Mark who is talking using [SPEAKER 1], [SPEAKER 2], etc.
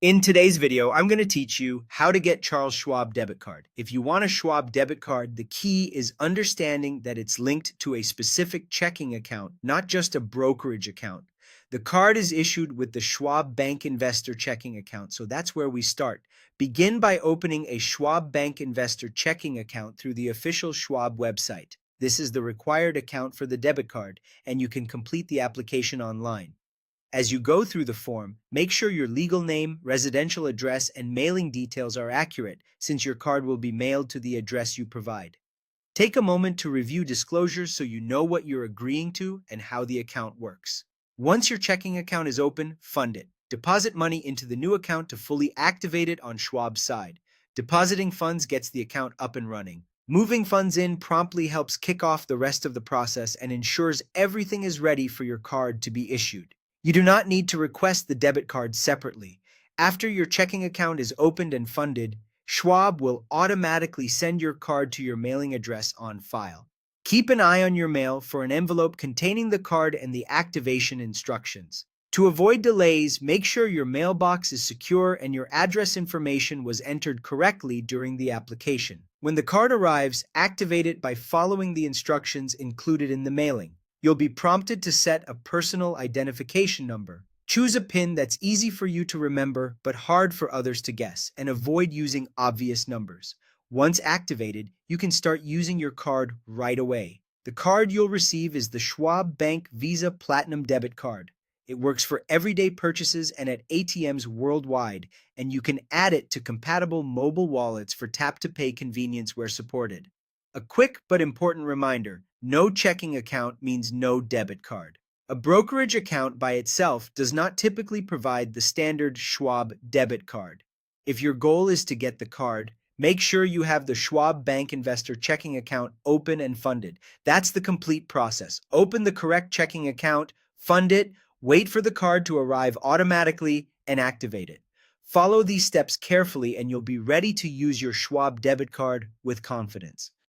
[SPEAKER 1] In today's video, I'm going to teach you how to get Charles Schwab debit card. If you want a Schwab debit card, the key is understanding that it's linked to a specific checking account, not just a brokerage account. The card is issued with the Schwab Bank Investor Checking account, so that's where we start. Begin by opening a Schwab Bank Investor Checking account through the official Schwab website. This is the required account for the debit card, and you can complete the application online. As you go through the form, make sure your legal name, residential address, and mailing details are accurate, since your card will be mailed to the address you provide. Take a moment to review disclosures so you know what you're agreeing to and how the account works. Once your checking account is open, fund it. Deposit money into the new account to fully activate it on Schwab's side. Depositing funds gets the account up and running. Moving funds in promptly helps kick off the rest of the process and ensures everything is ready for your card to be issued. You do not need to request the debit card separately. After your checking account is opened and funded, Schwab will automatically send your card to your mailing address on file. Keep an eye on your mail for an envelope containing the card and the activation instructions. To avoid delays, make sure your mailbox is secure and your address information was entered correctly during the application. When the card arrives, activate it by following the instructions included in the mailing. You'll be prompted to set a personal identification number. Choose a PIN that's easy for you to remember but hard for others to guess, and avoid using obvious numbers. Once activated, you can start using your card right away. The card you'll receive is the Schwab Bank Visa Platinum Debit Card. It works for everyday purchases and at ATMs worldwide, and you can add it to compatible mobile wallets for tap-to-pay convenience where supported. A quick but important reminder: no checking account means no debit card. A brokerage account by itself does not typically provide the standard Schwab debit card. If your goal is to get the card, make sure you have the Schwab Bank Investor Checking account open and funded. That's the complete process. Open the correct checking account, fund it, wait for the card to arrive automatically, and activate it. Follow these steps carefully and you'll be ready to use your Schwab debit card with confidence.